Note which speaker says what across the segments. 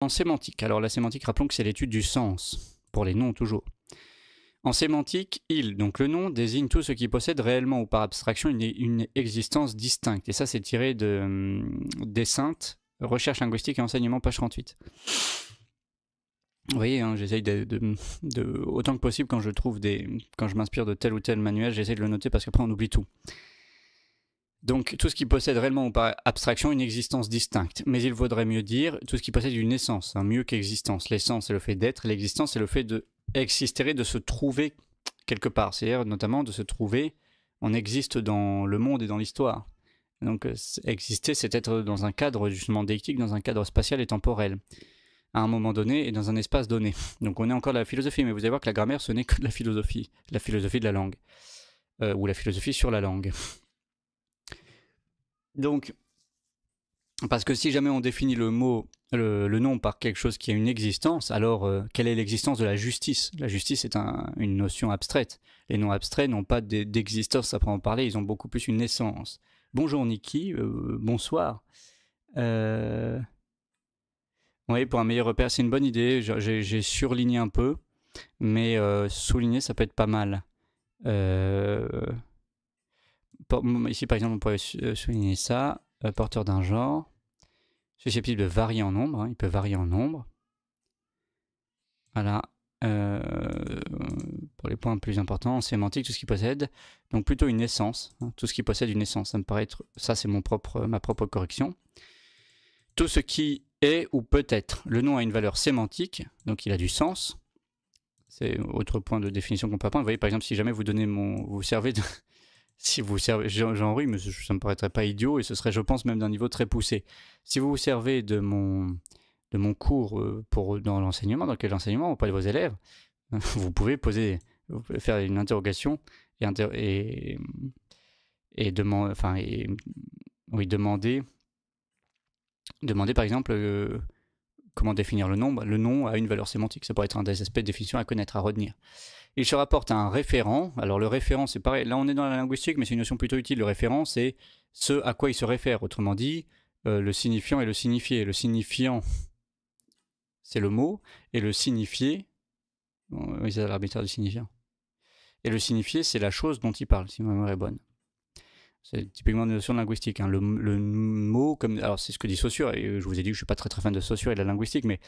Speaker 1: En sémantique, alors la sémantique, rappelons que c'est l'étude du sens, pour les noms toujours. En sémantique, il, donc le nom, désigne tout ce qui possède réellement ou par abstraction une existence distincte. Et ça, c'est tiré des Saintes, Recherche linguistique et enseignement, page 38. Vous voyez, hein, j'essaye autant que possible quand je m'inspire de tel ou tel manuel, j'essaye de le noter parce qu'après on oublie tout. Donc tout ce qui possède réellement ou par abstraction une existence distincte. Mais il vaudrait mieux dire tout ce qui possède une essence, hein, mieux qu'existence. L'essence, c'est le fait d'être, l'existence, c'est le fait d'exister, de se trouver quelque part. C'est-à-dire notamment de se trouver, on existe dans le monde et dans l'histoire. Donc exister, c'est être dans un cadre justement déictique, dans un cadre spatial et temporel, à un moment donné et dans un espace donné. Donc on est encore dans la philosophie, mais vous allez voir que la grammaire, ce n'est que de la philosophie de la langue, ou la philosophie sur la langue. Donc, parce que si jamais on définit le nom par quelque chose qui a une existence, alors quelle est l'existence de la justice? La justice est une notion abstraite. Les noms abstraits n'ont pas d'existence à proprement parler, ils ont beaucoup plus une essence. Bonjour Niki, bonsoir. Oui, pour un meilleur repère, c'est une bonne idée. J'ai surligné un peu, mais souligner, ça peut être pas mal. Ici, par exemple, on pourrait souligner ça. Porteur d'un genre, susceptible de varier en nombre. Hein, il peut varier en nombre. Voilà. Pour les points plus importants, en sémantique, tout ce qui possède, donc plutôt une essence. Hein, tout ce qui possède une essence, ça me paraît être... Ça, c'est ma propre correction. Tout ce qui est ou peut être. Le nom a une valeur sémantique, donc il a du sens. C'est autre point de définition qu'on peut apprendre. Vous voyez, par exemple, si jamais vous servez de... Si vous servez, j'en ris, mais ça me paraîtrait pas idiot et ce serait, je pense, même d'un niveau très poussé. Si vous vous servez de mon cours dans l'enseignement, dans quel enseignement auprès de vos élèves, vous pouvez faire une interrogation et demander par exemple comment définir le nombre. Le nom a une valeur sémantique, ça pourrait être un des aspects de définition à connaître, à retenir. Il se rapporte à un référent. Alors le référent, c'est pareil, là on est dans la linguistique, mais c'est une notion plutôt utile. Le référent, c'est ce à quoi il se réfère. Autrement dit, le signifiant et le signifié. Le signifiant, c'est le mot, et le signifié, oui, c'est l'arbitraire du signifiant. Et le signifié, c'est la chose dont il parle, si ma mémoire est bonne. C'est typiquement une notion de linguistique. Hein. Le mot, alors c'est ce que dit Saussure, et je vous ai dit que je ne suis pas très fan de Saussure et de la linguistique, mais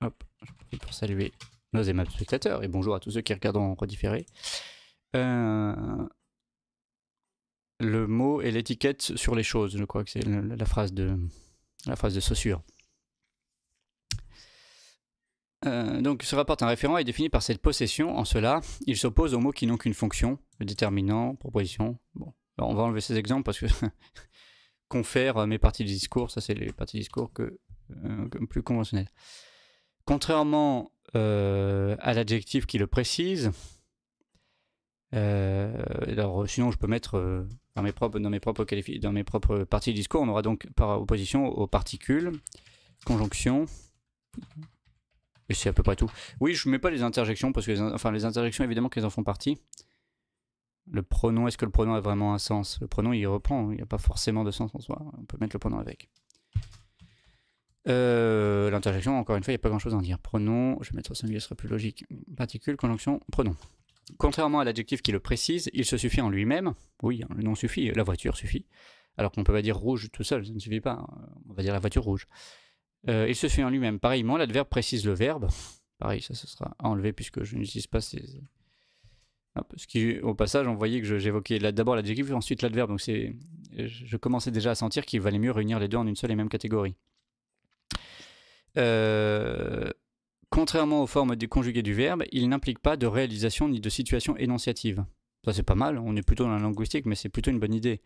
Speaker 1: hop, je profite pour saluer nos aimables spectateurs et bonjour à tous ceux qui regardent en redifféré. Le mot et l'étiquette sur les choses, je crois que c'est la phrase de Saussure. Donc ce rapporte un référent est défini par cette possession. En cela, il s'oppose aux mots qui n'ont qu'une fonction, le déterminant, proposition. Bon, alors on va enlever ces exemples parce que confère mes parties de discours, ça c'est les parties de discours plus conventionnelles. Contrairement à l'adjectif qui le précise, alors sinon je peux mettre dans mes propres parties de discours, on aura donc par opposition aux particules, conjonction, et c'est à peu près tout. Oui, je ne mets pas les interjections, parce que les interjections évidemment qu'elles en font partie. Le pronom, est-ce que le pronom a vraiment un sens? Le pronom il reprend, il n'y a pas forcément de sens en soi, on peut mettre le pronom avec. L'interjection, encore une fois, il n'y a pas grand chose à en dire. Pronom, je vais mettre au singulier, ce serait plus logique. Particule, conjonction, pronom. Contrairement à l'adjectif qui le précise, il se suffit en lui-même. Oui, le nom suffit, la voiture suffit. Alors qu'on peut pas dire rouge tout seul, ça ne suffit pas. On va dire la voiture rouge. Il se suffit en lui-même. Pareillement, l'adverbe précise le verbe. Pareil, ça sera enlevé puisque je n'utilise pas ces... Hop, au passage, on voyait que j'évoquais d'abord l'adjectif, ensuite l'adverbe. Donc je commençais déjà à sentir qu'il valait mieux réunir les deux en une seule et même catégorie. Contrairement aux formes conjuguées du verbe, il n'implique pas de réalisation ni de situation énonciative. Ça c'est pas mal, on est plutôt dans la linguistique, mais c'est plutôt une bonne idée.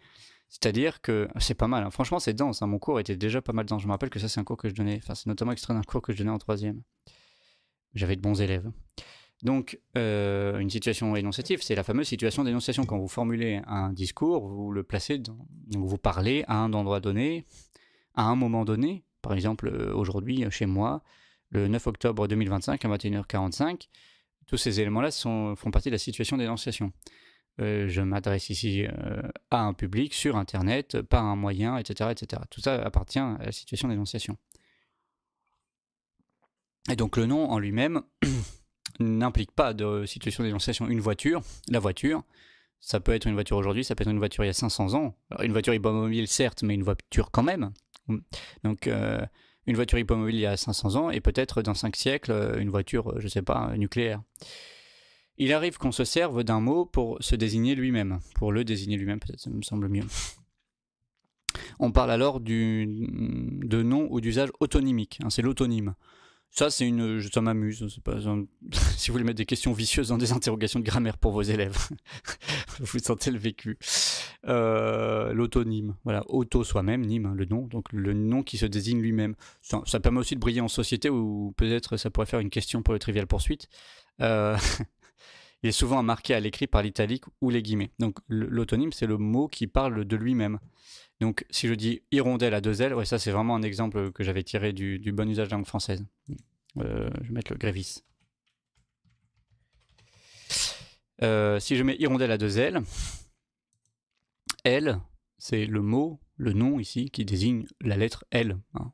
Speaker 1: C'est-à-dire que c'est pas mal, hein. Franchement c'est dense, hein. Mon cours était déjà pas mal dense. Je me rappelle que ça c'est un cours que je donnais, enfin c'est notamment extrait d'un cours que je donnais en 3e. J'avais de bons élèves. Donc une situation énonciative, c'est la fameuse situation d'énonciation. Quand vous formulez un discours, vous le placez donc vous parlez à un endroit donné, à un moment donné. Par exemple, aujourd'hui, chez moi, le 9 octobre 2025 à 21h45, tous ces éléments-là font partie de la situation d'énonciation. je m'adresse ici à un public sur Internet, par un moyen, etc., etc. Tout ça appartient à la situation d'énonciation. Et donc le nom en lui-même n'implique pas de situation d'énonciation. Une voiture, la voiture, ça peut être une voiture aujourd'hui, ça peut être une voiture il y a 500 ans. Alors, une voiture hippomobile, certes, mais une voiture quand même. Donc une voiture hippomobile il y a 500 ans et peut-être dans 5 siècles, une voiture, je ne sais pas, nucléaire. Il arrive qu'on se serve d'un mot pour se désigner lui-même. Pour le désigner lui-même, peut-être, ça me semble mieux. On parle alors de nom ou d'usage autonymique. Hein, c'est l'autonyme. Ça, ça m'amuse. Si vous voulez mettre des questions vicieuses dans des interrogations de grammaire pour vos élèves, vous sentez le vécu. L'autonyme, voilà, auto soi-même, nyme, hein, le nom, donc le nom qui se désigne lui-même. Ça permet aussi de briller en société, ou peut-être ça pourrait faire une question pour le Trivial Poursuite. Il est souvent marqué à l'écrit par l'italique ou les guillemets. Donc l'autonyme, c'est le mot qui parle de lui-même. Donc si je dis hirondelle à 2 L, ouais, ça c'est vraiment un exemple que j'avais tiré du bon usage de la langue française. Je vais mettre le grévis. Si je mets hirondelle à 2 L, L, c'est le mot, le nom ici, qui désigne la lettre L. Hein.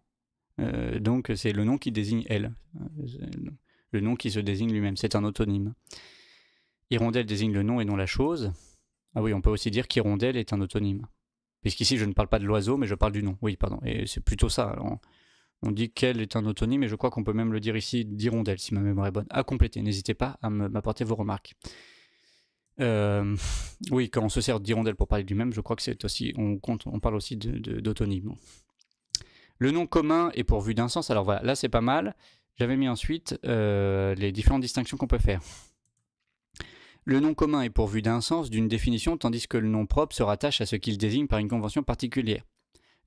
Speaker 1: Donc c'est le nom qui désigne L. Le nom qui se désigne lui-même, c'est un autonyme. Hirondelle désigne le nom et non la chose. Ah oui, on peut aussi dire qu'hirondelle est un autonyme. Puisqu'ici, je ne parle pas de l'oiseau, mais je parle du nom. Oui, pardon. Et c'est plutôt ça. Alors, on dit qu'elle est un autonyme, et je crois qu'on peut même le dire ici d'hirondelle, si ma mémoire est bonne. À compléter. N'hésitez pas à m'apporter vos remarques. Oui, quand on se sert d'hirondelle pour parler du même, je crois que c'est aussi, on parle aussi d'autonyme. Le nom commun est pourvu d'un sens. Alors voilà, là c'est pas mal. J'avais mis ensuite les différentes distinctions qu'on peut faire. Le nom commun est pourvu d'un sens, d'une définition, tandis que le nom propre se rattache à ce qu'il désigne par une convention particulière.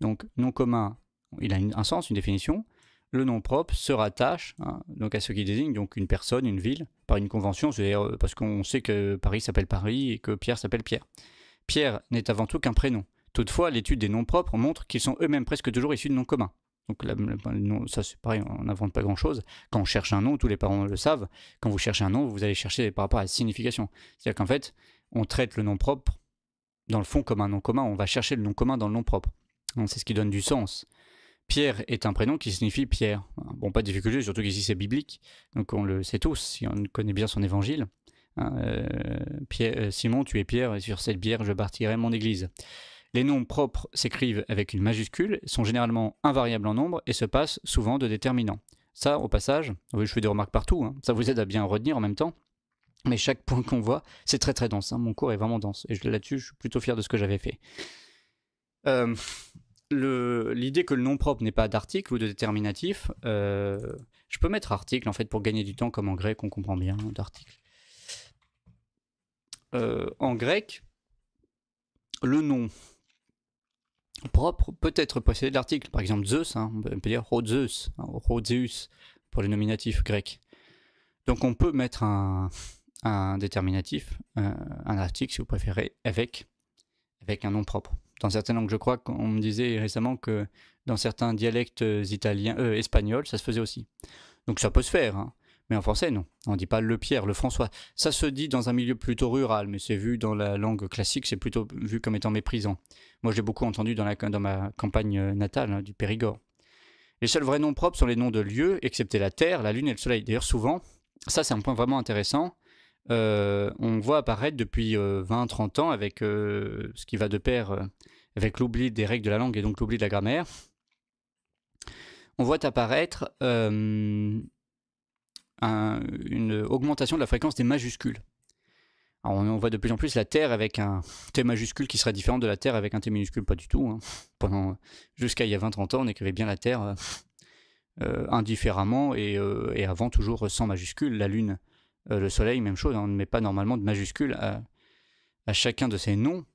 Speaker 1: Donc, nom commun, il a un sens, une définition. Le nom propre se rattache donc à ce qu'il désigne, donc une personne, une ville, par une convention, c'est-à-dire parce qu'on sait que Paris s'appelle Paris et que Pierre s'appelle Pierre. Pierre n'est avant tout qu'un prénom. Toutefois, l'étude des noms propres montre qu'ils sont eux-mêmes presque toujours issus de noms communs. Donc ça c'est pareil, on n'invente pas grand-chose. Quand on cherche un nom, tous les parents le savent, quand vous cherchez un nom, vous allez chercher par rapport à la signification. C'est-à-dire qu'en fait, on traite le nom propre, dans le fond, comme un nom commun, on va chercher le nom commun dans le nom propre. C'est ce qui donne du sens. Pierre est un prénom qui signifie Pierre. Bon, pas de difficulté, surtout qu'ici c'est biblique, donc on le sait tous, si on connaît bien son évangile. Simon, tu es Pierre, et sur cette pierre je bâtirai mon église. Les noms propres s'écrivent avec une majuscule, sont généralement invariables en nombre et se passent souvent de déterminants. Ça, au passage, oui, je fais des remarques partout, hein, ça vous aide à bien retenir en même temps, mais chaque point qu'on voit, c'est très très dense. Hein, mon cours est vraiment dense, et là-dessus, je suis plutôt fier de ce que j'avais fait. L'idée que le nom propre n'est pas d'article ou de déterminatif, je peux mettre article en fait pour gagner du temps, comme en grec, on comprend bien d'article. En grec, le nom propre peut être précédé de l'article. Par exemple, Zeus, hein, on peut dire Rhozeus, Rhozeus pour les nominatifs grecs. Donc on peut mettre un déterminatif, un article si vous préférez, avec un nom propre. Dans certaines langues, je crois qu'on me disait récemment que dans certains dialectes espagnols, ça se faisait aussi. Donc ça peut se faire, hein. Mais en français, non. On ne dit pas le Pierre, le François. Ça se dit dans un milieu plutôt rural, mais c'est vu dans la langue classique, c'est plutôt vu comme étant méprisant. Moi, j'ai beaucoup entendu dans ma campagne natale, hein, du Périgord. Les seuls vrais noms propres sont les noms de lieux, excepté la Terre, la Lune et le Soleil. D'ailleurs, souvent, ça c'est un point vraiment intéressant, on voit apparaître depuis 20-30 ans, avec ce qui va de pair avec l'oubli des règles de la langue et donc l'oubli de la grammaire, on voit apparaître une augmentation de la fréquence des majuscules. Alors on voit de plus en plus la Terre avec un T majuscule qui sera différent de la Terre avec un T minuscule, pas du tout. Hein. Jusqu'à il y a 20-30 ans, on écrivait bien la Terre indifféremment et avant toujours sans majuscule. La Lune, le Soleil, même chose, hein, on ne met pas normalement de majuscule à chacun de ces noms.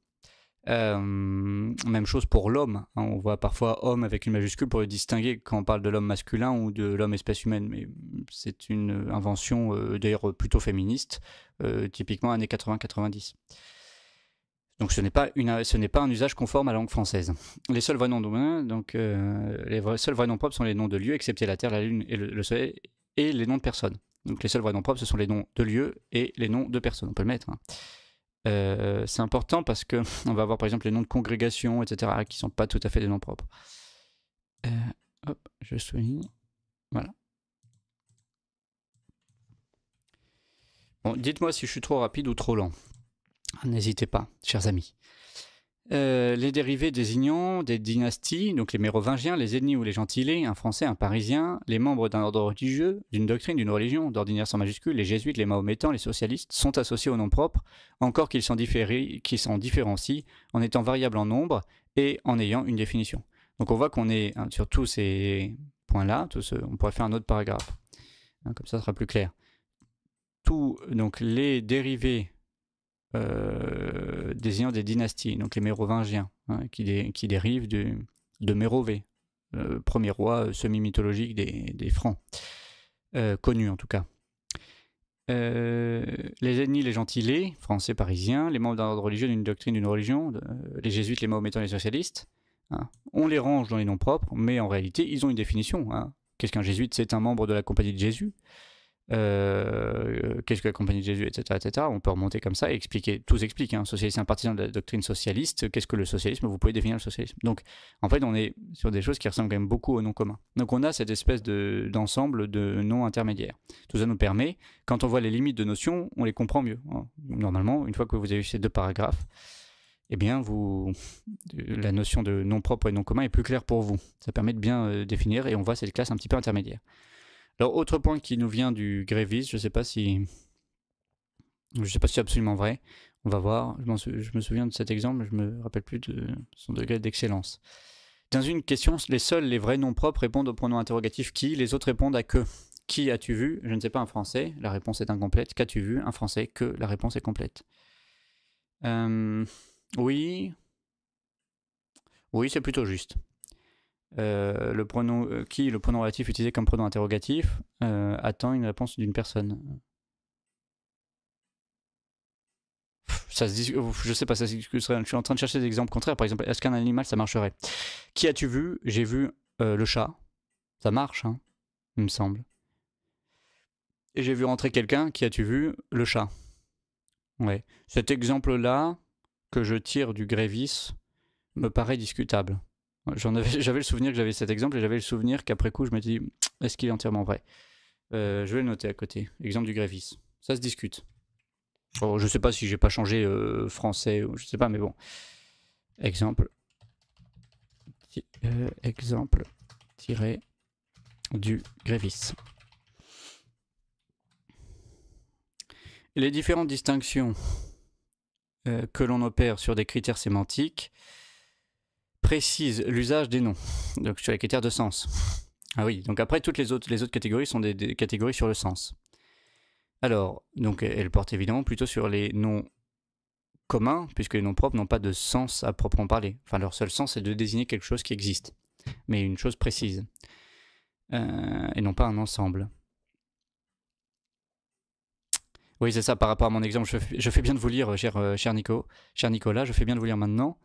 Speaker 1: Même chose pour l'homme, hein, on voit parfois homme avec une majuscule pour le distinguer quand on parle de l'homme masculin ou de l'homme espèce humaine, mais c'est une invention d'ailleurs plutôt féministe, typiquement années 80-90. Donc ce n'est pas un usage conforme à la langue française. Les seuls vrais noms propres sont les noms de lieux, excepté la Terre, la Lune et le Soleil, et les noms de personnes. Donc les seuls vrais noms propres, ce sont les noms de lieux et les noms de personnes, on peut le mettre. Hein. C'est important parce que on va avoir par exemple les noms de congrégations, etc., qui sont pas tout à fait des noms propres. Hop, je souligne. Voilà. Bon, dites-moi si je suis trop rapide ou trop lent. N'hésitez pas, chers amis. Les dérivés désignant des dynasties, donc les mérovingiens, les ennemis ou les gentilés, un français, un parisien, les membres d'un ordre religieux, d'une doctrine, d'une religion, d'ordinaire sans majuscule, les jésuites, les mahométans, les socialistes, sont associés au nom propre, encore qu'ils s'en différencient en étant variables en nombre et en ayant une définition. Donc on voit qu'on est sur tous ces points-là, on pourrait faire un autre paragraphe, comme ça sera plus clair. Donc les dérivés désignant des dynasties, donc les mérovingiens, qui dérivent de Mérové, premier roi semi-mythologique des Francs, connu en tout cas. Les ennemis, les gentilés, français, parisiens, les membres d'un ordre religieux, d'une doctrine, d'une religion, les jésuites, les mahométans, les socialistes, on les range dans les noms propres, mais en réalité, ils ont une définition. Qu'est-ce qu'un jésuite? C'est un membre de la Compagnie de Jésus. Qu'est-ce que la Compagnie de Jésus, etc., etc. On peut remonter comme ça et expliquer, tous expliquent. Socialiste, un partisan de la doctrine socialiste. Qu'est-ce que le socialisme? Vous pouvez définir le socialisme. Donc, en fait, on est sur des choses qui ressemblent quand même beaucoup aux noms communs. Donc, on a cette espèce d'ensemble de noms intermédiaires. Tout ça nous permet, quand on voit les limites de notions, on les comprend mieux. Normalement, une fois que vous avez eu ces deux paragraphes, eh bien, la notion de nom propre et nom commun est plus claire pour vous. Ça permet de bien définir et on voit cette classe un petit peu intermédiaire. Alors, autre point qui nous vient du Grévis, je ne sais pas si c'est absolument vrai. On va voir. Je me souviens de cet exemple, je ne me rappelle plus de son degré d'excellence. Dans une question, les vrais noms propres répondent au pronom interrogatif qui, les autres répondent à que. Qui as-tu vu? Je ne sais pas, un français, la réponse est incomplète. Qu'as-tu vu? Un français, que, la réponse est complète. Oui, c'est plutôt juste. Le pronom qui, le pronom relatif utilisé comme pronom interrogatif, attend une réponse d'une personne. Ça se dit, je sais pas, ça se discuterait. Je suis en train de chercher des exemples contraires. Par exemple, est-ce qu'un animal ça marcherait? Qui as-tu vu? J'ai vu le chat. Ça marche, hein, il me semble. Et j'ai vu rentrer quelqu'un. Qui as-tu vu? Le chat. Ouais. Cet exemple-là, que je tire du Grévis, me paraît discutable. J'avais le souvenir que j'avais cet exemple et j'avais le souvenir qu'après coup je me dis est-ce qu'il est entièrement vrai? Je vais le noter à côté. Exemple du Grévis. Ça se discute. Bon, je sais pas si j'ai pas changé français ou je sais pas, mais bon. Exemple. Exemple tiré du Grévis. Les différentes distinctions que l'on opère sur des critères sémantiques précisent l'usage des noms, donc sur les critères de sens. Ah oui, donc après toutes les autres catégories sont des catégories sur le sens. Alors, donc elles portent évidemment plutôt sur les noms communs, puisque les noms propres n'ont pas de sens à proprement parler. Enfin, leur seul sens est de désigner quelque chose qui existe, mais une chose précise, et non pas un ensemble. Oui, c'est ça, par rapport à mon exemple, je fais bien de vous lire, cher Nicolas, je fais bien de vous lire maintenant.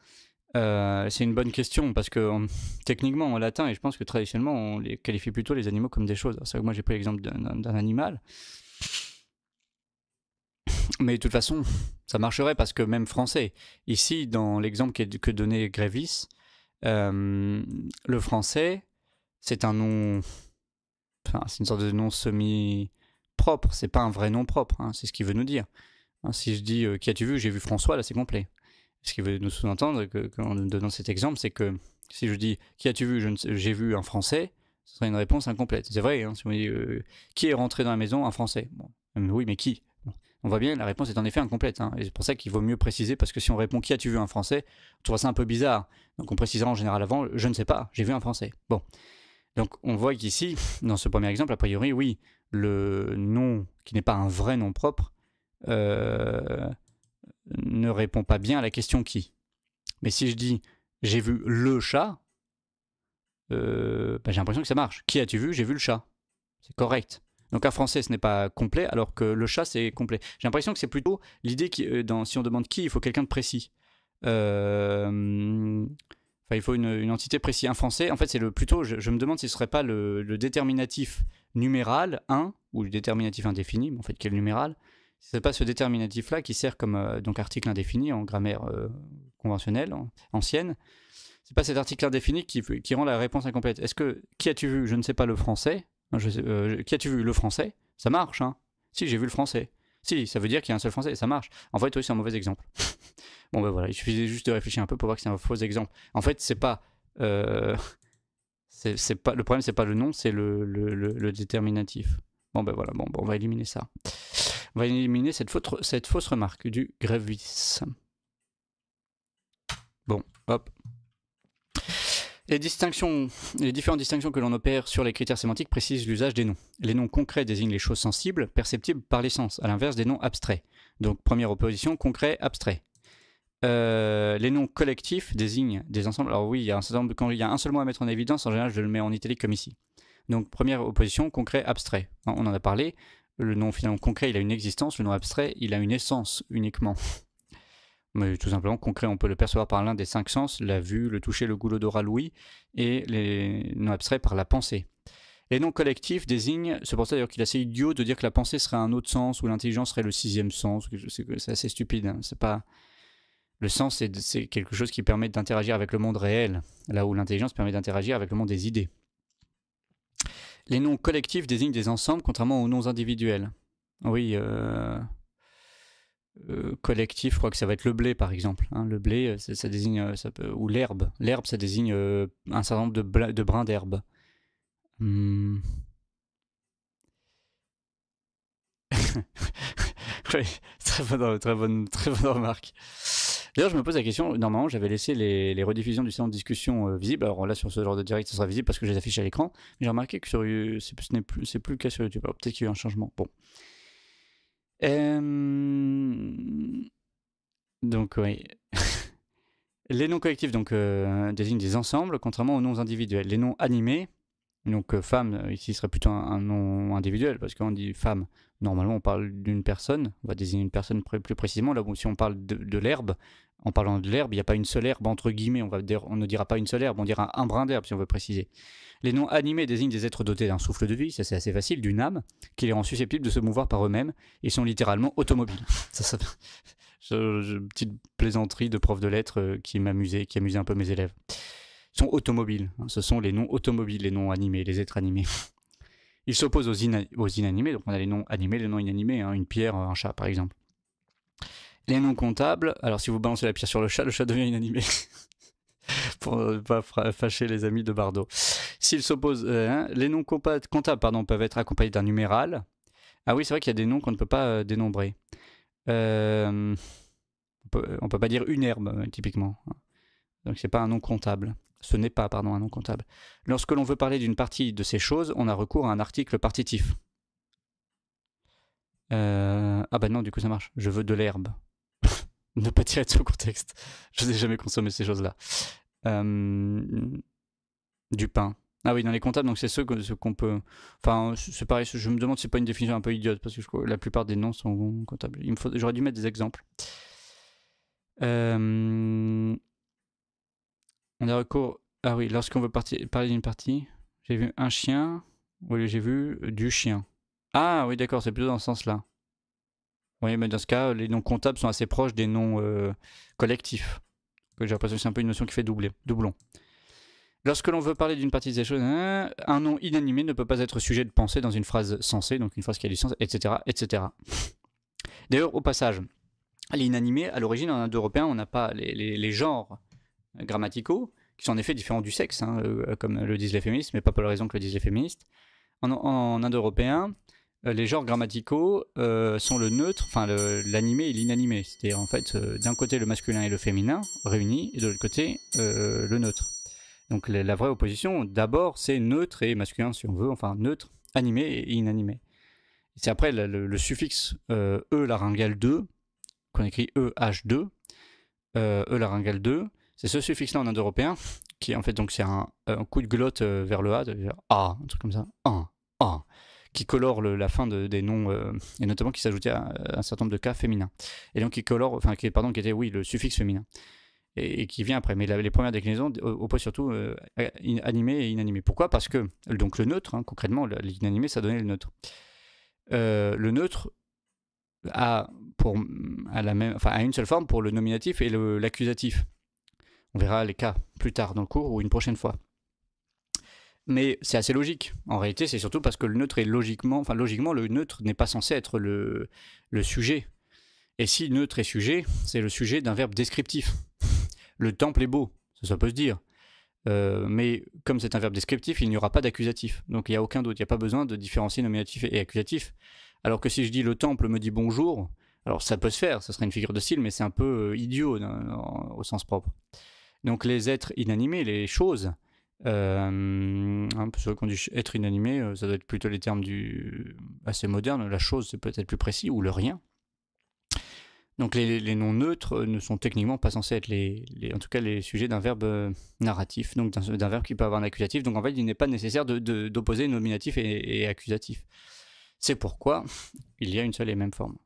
Speaker 1: C'est une bonne question, parce que techniquement, en latin, et je pense que traditionnellement, on les qualifie plutôt les animaux comme des choses. C'est vrai que moi, j'ai pris l'exemple d'un animal. Mais de toute façon, ça marcherait, parce que même français, ici, dans l'exemple que donnait Grévis, le français, c'est un nom... Enfin, c'est une sorte de nom semi-propre, c'est pas un vrai nom propre, hein, c'est ce qu'il veut nous dire. Hein, si je dis qui as-tu vu? J'ai vu François, là c'est complet. Ce qui veut nous sous-entendre, en nous donnant cet exemple, c'est que si je dis qui as-tu vu? J'ai vu un Français, ce serait une réponse incomplète. C'est vrai, hein, si on dit qui est rentré dans la maison? Un Français. Bon, oui, mais qui? Bon, on voit bien, la réponse est en effet incomplète. Hein, et c'est pour ça qu'il vaut mieux préciser, parce que si on répond qui as-tu vu? Un Français, on trouve ça un peu bizarre. Donc on précisera en général avant, je ne sais pas, j'ai vu un Français. Bon. Donc on voit qu'ici, dans ce premier exemple, a priori, oui, le nom qui n'est pas un vrai nom propre ne répond pas bien à la question qui. Mais si je dis j'ai vu le chat, j'ai l'impression que ça marche. Qui as-tu vu? J'ai vu le chat. C'est correct. Donc un français, ce n'est pas complet, alors que le chat, c'est complet. J'ai l'impression que c'est plutôt l'idée si on demande qui, il faut quelqu'un de précis. Enfin, il faut une entité précise. Un français, en fait, c'est plutôt, je me demande si ce serait pas le déterminatif numéral 1, ou le déterminatif indéfini, mais en fait, quel numéral, C'est pas ce déterminatif-là qui sert comme donc article indéfini en grammaire conventionnelle, ancienne. C'est pas cet article indéfini qui rend la réponse incomplète. Est-ce que qui as-tu vu? Je ne sais pas le français. Qui as-tu vu? Le français? Ça marche, hein? Si, j'ai vu le français. Si, ça veut dire qu'il y a un seul français, ça marche. En fait, oui, c'est un mauvais exemple. Bon, ben voilà, il suffisait juste de réfléchir un peu pour voir que c'est un faux exemple. En fait, c'est pas. C'est pas le problème, c'est pas le nom, c'est le déterminatif. Bon, ben voilà, bon, on va éliminer ça. On va éliminer cette fausse remarque du Grévis. Bon, hop. Les différentes distinctions que l'on opère sur les critères sémantiques précisent l'usage des noms. Les noms concrets désignent les choses sensibles, perceptibles par les sens, à l'inverse des noms abstraits. Donc, première opposition, concret, abstrait. Les noms collectifs désignent des ensembles. Alors oui, quand il y a un seul mot à mettre en évidence, en général, je le mets en italique comme ici. Donc, première opposition, concret, abstrait. On en a parlé. Le nom finalement concret, il a une existence. Le nom abstrait, il a une essence uniquement. Mais tout simplement, concret, on peut le percevoir par l'un des 5 sens, la vue, le toucher, le goût, l'odorat, l'ouïe, et les noms abstraits par la pensée. Les noms collectifs désignent, c'est pour ça d'ailleurs qu'il est assez idiot de dire que la pensée serait un autre sens, ou l'intelligence serait le 6e sens, c'est assez stupide, hein. C'est pas... Le sens, c'est quelque chose qui permet d'interagir avec le monde réel, là où l'intelligence permet d'interagir avec le monde des idées. Les noms collectifs désignent des ensembles, contrairement aux noms individuels. Oui, collectif, je crois que ça va être le blé par exemple. Hein. Le blé, ça désigne, ou l'herbe. L'herbe, ça désigne un certain nombre de brins d'herbe. Oui, très bonne remarque. D'ailleurs, je me pose la question, normalement j'avais laissé les rediffusions du salon de discussion visibles. Alors là, sur ce genre de direct, ça sera visible parce que je les affiche à l'écran. Mais j'ai remarqué que c'est plus le cas sur YouTube. Alors peut-être qu'il y a eu un changement. Bon. Donc oui. Les noms collectifs donc, désignent des ensembles, contrairement aux noms individuels. Les noms animés, donc femme, ici serait plutôt un nom individuel, parce qu'on dit femme, normalement on parle d'une personne, on va désigner une personne plus précisément. Là où si on parle de l'herbe, en parlant de l'herbe, il n'y a pas une seule herbe entre guillemets, on ne dira pas une seule herbe, on dira un brin d'herbe si on veut préciser. Les noms animés désignent des êtres dotés d'un souffle de vie, ça c'est assez facile, d'une âme, qui les rend susceptibles de se mouvoir par eux-mêmes, et sont littéralement automobiles. Petite plaisanterie de prof de lettres qui amusait un peu mes élèves. Ils sont automobiles, hein, ce sont les noms automobiles, les noms animés, les êtres animés. Ils s'opposent aux inanimés, donc on a les noms animés, les noms inanimés, hein, une pierre, un chat par exemple. Les noms comptables, alors si vous balancez la pierre sur le chat devient inanimé. Pour ne pas fâcher les amis de Bardot. S'ils s'opposent, les noms comptables peuvent être accompagnés d'un numéral. Ah oui, c'est vrai qu'il y a des noms qu'on ne peut pas dénombrer. On peut pas dire une herbe, typiquement. Donc c'est pas un nom comptable. Ce n'est pas, un nom comptable. Lorsque l'on veut parler d'une partie de ces choses, on a recours à un article partitif. Ah bah non, du coup ça marche. Je veux de l'herbe. Ne pas tirer de ce contexte. Je n'ai jamais consommé ces choses-là. Du pain. Ah oui, dans les comptables, donc c'est ceux qu'on peut... Enfin, c'est pareil, je me demande si c'est pas une définition un peu idiote, parce que la plupart des noms sont comptables. J'aurais dû mettre des exemples. On a recours... Ah oui, lorsqu'on veut parler d'une partie, j'ai vu un chien, oui, j'ai vu du chien. Ah oui, d'accord, c'est plutôt dans ce sens-là. Oui, mais dans ce cas, les noms comptables sont assez proches des noms collectifs. J'ai l'impression que c'est un peu une notion qui fait doublon. Lorsque l'on veut parler d'une partie des choses, un nom inanimé ne peut pas être sujet de pensée dans une phrase sensée, donc une phrase qui a du sens, etc. etc. D'ailleurs, au passage, l'inanimé, à l'origine, en indo-européen, on n'a pas les genres grammaticaux, qui sont en effet différents du sexe, hein, comme le disent les féministes, mais pas pour la raison que le disent les féministes. En indo-européen, les genres grammaticaux sont le neutre, enfin l'animé et l'inanimé. C'est-à-dire en fait, d'un côté le masculin et le féminin réunis, et de l'autre côté le neutre. Donc la vraie opposition, d'abord, c'est neutre et masculin si on veut, enfin neutre, animé et inanimé. C'est après le suffixe E laryngale 2, qu'on écrit EH2, E laryngale 2, c'est ce suffixe-là en indo-européen, qui en fait donc c'est un coup de glotte vers le A, A, un truc comme ça, A, qui colore la fin des noms, et notamment qui s'ajoutait à un certain nombre de cas féminins. Et donc qui était, oui, le suffixe féminin. Et qui vient après. Mais les premières déclinaisons opposent surtout animé et inanimé. Pourquoi? Parce que donc le neutre, hein, concrètement, l'inanimé, ça donnait le neutre. Le neutre, à une seule forme pour le nominatif et l'accusatif. On verra les cas plus tard dans le cours ou une prochaine fois. Mais c'est assez logique. En réalité, c'est surtout parce que le neutre est logiquement, le neutre n'est pas censé être le sujet. Et si neutre est sujet, c'est le sujet d'un verbe descriptif. Le temple est beau, ça peut se dire. Mais comme c'est un verbe descriptif, il n'y aura pas d'accusatif. Donc il n'y a aucun doute, il n'y a pas besoin de différencier nominatif et accusatif. Alors que si je dis le temple me dit bonjour, alors ça peut se faire, ça serait une figure de style, mais c'est un peu idiot au sens propre. Donc les êtres inanimés, les choses, ceux qui ont dit être inanimé, ça doit être plutôt les termes assez modernes, la chose c'est peut-être plus précis, ou le rien. Donc les noms neutres ne sont techniquement pas censés être en tout cas les sujets d'un verbe narratif, donc d'un verbe qui peut avoir un accusatif. Donc en fait, il n'est pas nécessaire d'opposer nominatif et accusatif. C'est pourquoi il y a une seule et même forme.